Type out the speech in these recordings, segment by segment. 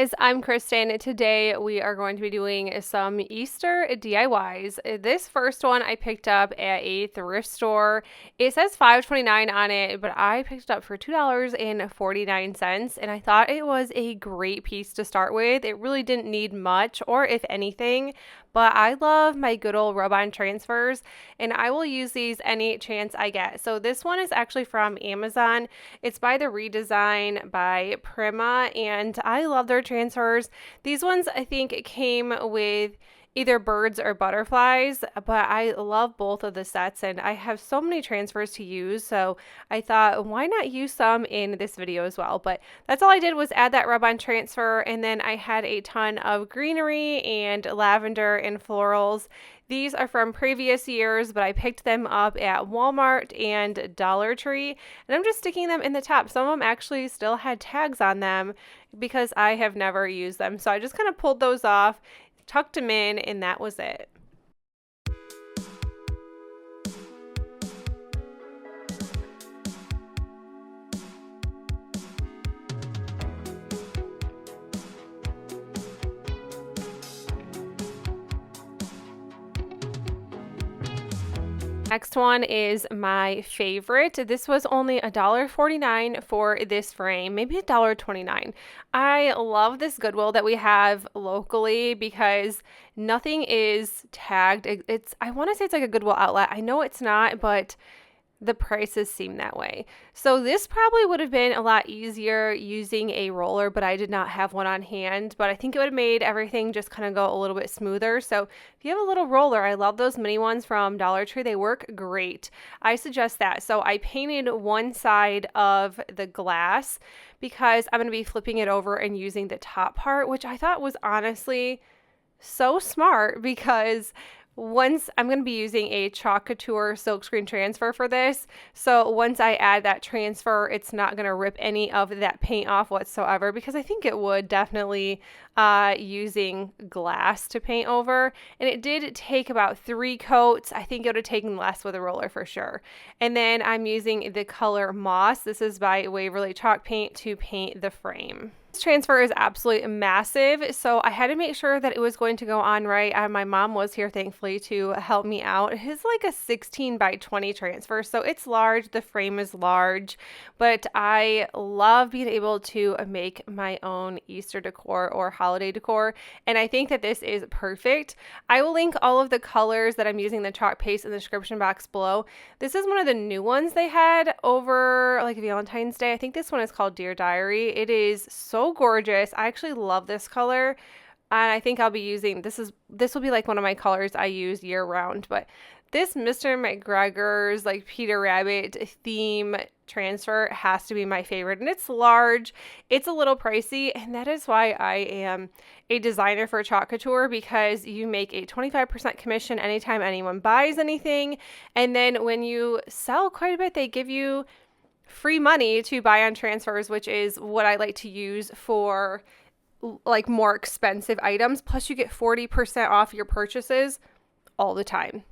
Guys, I'm Kristen. Today we are going to be doing some Easter DIYs. This first one I picked up at a thrift store. It says $5.29 on it, but I picked it up for $2.49 and I thought it was a great piece to start with. It really didn't need much or if anything, but I love my good old rub-on transfers and I will use these any chance I get. So this one is actually from Amazon. It's by the Redesign by Prima and I love their transfers. These ones I think came with either birds or butterflies, but I love both of the sets and I have so many transfers to use, so I thought why not use some in this video as well. But that's all I did was add that rub-on transfer, and then I had a ton of greenery and lavender and florals. These are from previous years, but I picked them up at Walmart and Dollar Tree, and I'm just sticking them in the top. Some of them actually still had tags on them because I have never used them, so I just kind of pulled those off, tucked them in, and that was it. Next one is my favorite. This was only $1.49 for this frame, maybe $1.29. I love this Goodwill that we have locally because nothing is tagged. I want to say it's like a Goodwill outlet. I know it's not, but the prices seem that way. So this probably would have been a lot easier using a roller, but I did not have one on hand, but I think it would have made everything just kind of go a little bit smoother. So if you have a little roller, I love those mini ones from Dollar Tree. They work great. I suggest that. So I painted one side of the glass because I'm going to be flipping it over and using the top part, which I thought was honestly so smart because once I'm going to be using a Chalk Couture silkscreen transfer for this, so once I add that transfer, it's not going to rip any of that paint off whatsoever, because I think it would definitely using glass to paint over, and it did take about 3 coats. I think it would have taken less with a roller for sure. And then I'm using the color Moss. This is by Waverly Chalk Paint to paint the frame. This transfer is absolutely massive, so I had to make sure that it was going to go on right. My mom was here thankfully to help me out. It's like a 16 by 20 transfer, so it's large. The frame is large, but I love being able to make my own Easter decor or holiday decor, and I think that this is perfect. I will link all of the colors that I'm using the chalk paste in the description box below. This is one of the new ones they had over like Valentine's Day. I think this one is called Dear Diary. It is so gorgeous. I actually love this color, and I think I'll be using this will be like one of my colors I use year round. But this Mr. McGregor's like Peter Rabbit theme transfer has to be my favorite, and it's large. It's a little pricey, and that is why I am a designer for Chalk Couture, because you make a 25% commission anytime anyone buys anything, and then when you sell quite a bit, they give you free money to buy on transfers, which is what I like to use for like more expensive items. Plus you get 40% off your purchases all the time.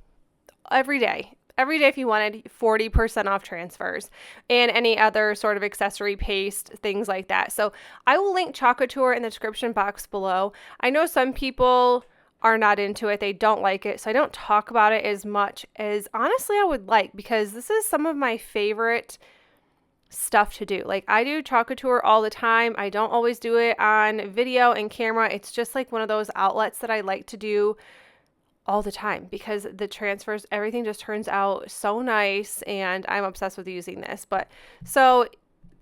Every day if you wanted, 40% off transfers and any other sort of accessory paste, things like that. So I will link Chalk Couture in the description box below. I know some people are not into it. They don't like it. So I don't talk about it as much as honestly I would like, because this is some of my favorite stuff to do. Like, I do Chalk Couture all the time. I don't always do it on video and camera. It's just like one of those outlets that I like to do all the time because the transfers, everything just turns out so nice, and I'm obsessed with using this. But so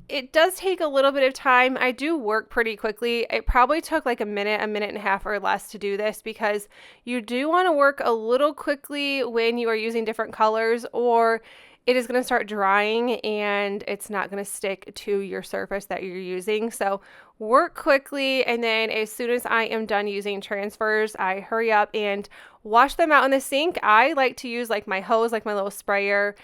it does take a little bit of time. I do work pretty quickly. It probably took like a minute and a half or less to do this, because you do want to work a little quickly when you are using different colors, or it is going to start drying and it's not going to stick to your surface that you're using. So work quickly, and then as soon as I am done using transfers, I hurry up and wash them out in the sink. I like to use like my hose, like my little sprayer,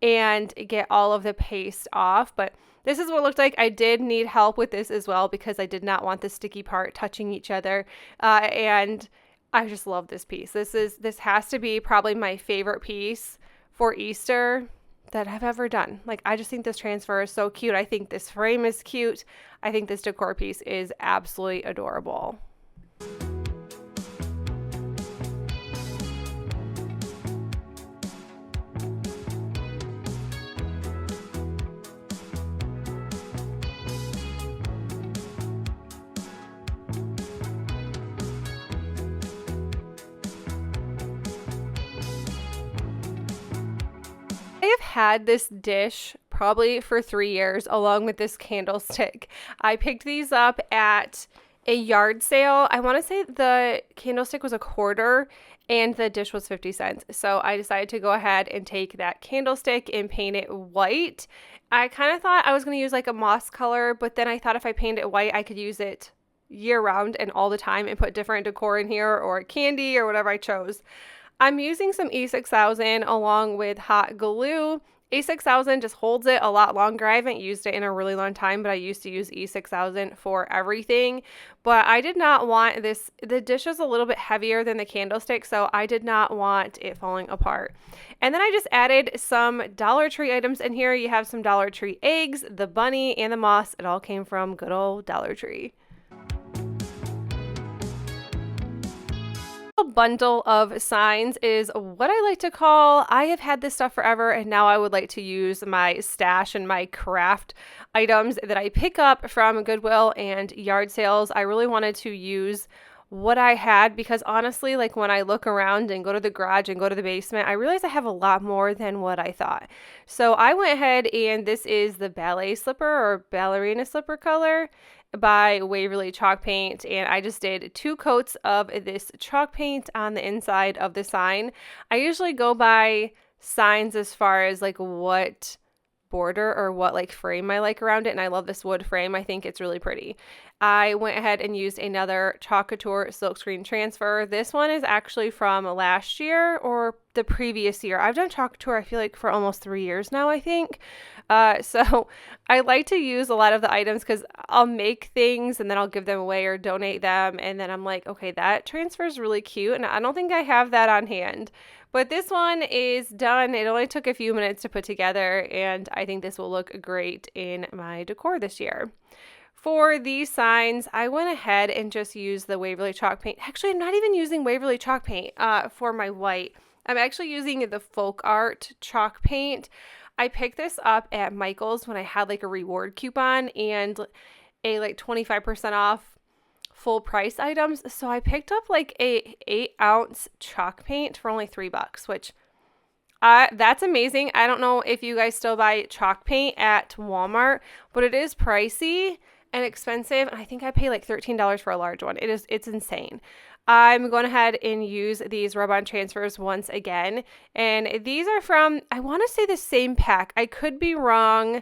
and get all of the paste off. But this is what it looked like. I did need help with this as well because I did not want the sticky part touching each other. And I just love this piece. This has to be probably my favorite piece for Easter. that I've ever done. Like, I just think this transfer is so cute. I think this frame is cute. I think this decor piece is absolutely adorable. I have had this dish probably for 3 years along with this candlestick. I picked these up at a yard sale. I want to say the candlestick was $0.25 and the dish was 50 cents. So I decided to go ahead and take that candlestick and paint it white. I kind of thought I was going to use like a moss color, but then I thought if I painted it white, I could use it year round and all the time and put different decor in here or candy or whatever I chose. I'm using some E6000 along with hot glue. E6000 just holds it a lot longer. I haven't used it in a really long time, but I used to use E6000 for everything. But I did not want this, the dish is a little bit heavier than the candlestick, so I did not want it falling apart. And then I just added some Dollar Tree items in here. You have some Dollar Tree eggs, the bunny, and the moss. It all came from good old Dollar Tree. Bundle of signs is what I like to call, I have had this stuff forever and now I would like to use my stash and my craft items that I pick up from Goodwill and yard sales. I really wanted to use what I had because honestly, like when I look around and go to the garage and go to the basement, I realize I have a lot more than what I thought. So I went ahead and this is the ballet slipper or ballerina slipper color by Waverly chalk paint, and I just did 2 coats of this chalk paint on the inside of the sign. I usually go by signs as far as like what border or what like frame I like around it, and I love this wood frame. I think it's really pretty. I went ahead and used another Chalk Couture silkscreen transfer. This one is actually from last year or the previous year. I've done Chalk Couture I feel like for almost 3 years now, I think. So I like to use a lot of the items because I'll make things and then I'll give them away or donate them, and then I'm like, okay, that transfer is really cute and I don't think I have that on hand. But this one is done. It only took a few minutes to put together, and I think this will look great in my decor this year. For these signs, I went ahead and just used the Waverly chalk paint. Actually, I'm not even using Waverly chalk paint for my white. I'm actually using the Folk Art chalk paint. I picked this up at Michael's when I had like a reward coupon and a like 25% off full price items. So I picked up like a 8-ounce chalk paint for only $3, which that's amazing. I don't know if you guys still buy chalk paint at Walmart, but it is pricey and expensive. I think I pay like $13 for a large one. It's insane. I'm going ahead and use these rub-on transfers once again. And these are from, I want to say the same pack. I could be wrong,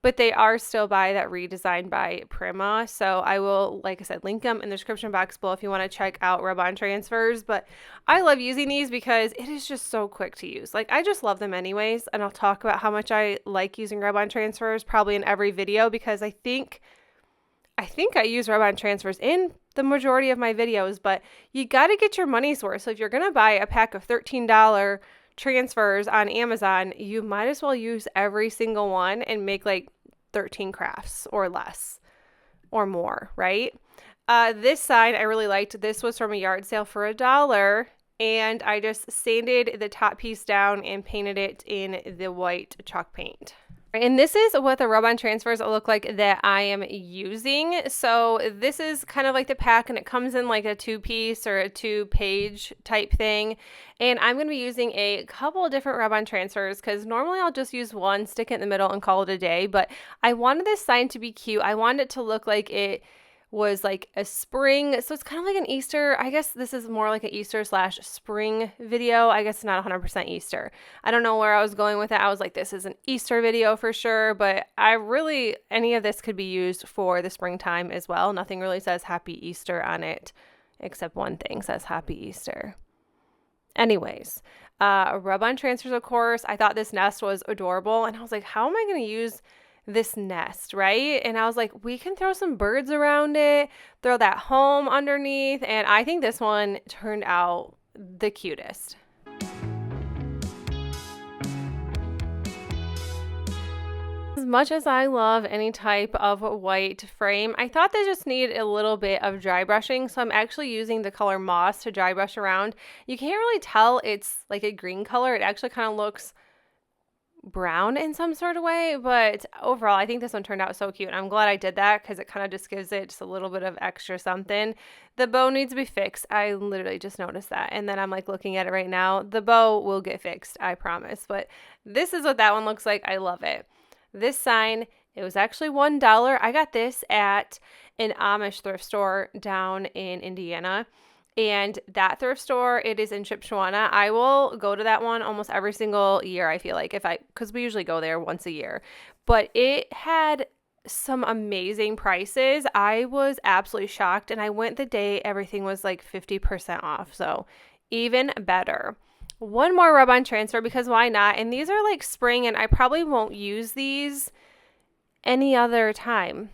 but they are still by that Redesigned by Prima. So I will, like I said, link them in the description box below if you want to check out rub-on transfers. But I love using these because it is just so quick to use. Like, I just love them anyways. And I'll talk about how much I like using rub-on transfers probably in every video because I think I use rub-on transfers in the majority of my videos, but you got to get your money's worth. So if you're going to buy a pack of $13 transfers on Amazon, you might as well use every single one and make like 13 crafts or less or more, right? This sign I really liked. This was from a yard sale for $1, and I just sanded the top piece down and painted it in the white chalk paint. And this is what the rub-on transfers look like that I am using. So this is kind of like the pack, and it comes in like a 2-piece or a 2-page type thing. And I'm going to be using a couple of different rub-on transfers because normally I'll just use one, stick it in the middle, and call it a day. But I wanted this sign to be cute. I wanted it to look like it was like a spring. So it's kind of like an Easter. I guess this is more like an Easter/spring video. I guess it's not 100% Easter. I don't know where I was going with it. I was like, this is an Easter video for sure. But any of this could be used for the springtime as well. Nothing really says Happy Easter on it, except one thing says Happy Easter. Anyways, rub-on transfers, of course. I thought this nest was adorable. And I was like, how am I going to use this nest, right? And I was like, we can throw some birds around it, throw that home underneath, and I think this one turned out the cutest. much as I love any type of white frame, I thought they just need a little bit of dry brushing. So I'm actually using the color Moss to dry brush around. You can't really tell it's like a green color. It actually kind of looks brown in some sort of way, but overall I think this one turned out so cute, and I'm glad I did that because it kind of just gives it just a little bit of extra something. The bow needs to be fixed. I literally just noticed that, and then I'm like looking at it right now. The bow will get fixed, I promise. But this is what that one looks like. I love it. This sign, it was actually $1. I got this at an Amish thrift store down in Indiana. And that thrift store, it is in Shipshewana. I will go to that one almost every single year, I feel like, because we usually go there once a year. But it had some amazing prices. I was absolutely shocked, and I went the day everything was like 50% off. So even better. One more rub-on transfer, because why not? And these are like spring, and I probably won't use these any other time.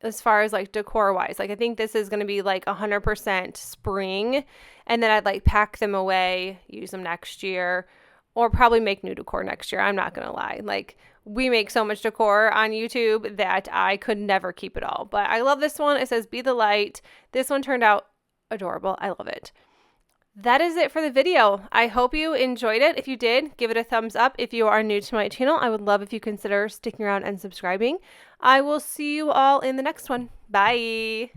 As far as like decor wise, like I think this is going to be like 100% spring, and then I'd like pack them away, use them next year, or probably make new decor next year. I'm not going to lie. Like, we make so much decor on YouTube that I could never keep it all. But I love this one. It says be the light. This one turned out adorable. I love it. That is it for the video. I hope you enjoyed it. If you did, give it a thumbs up. If you are new to my channel, I would love if you consider sticking around and subscribing. I will see you all in the next one. Bye.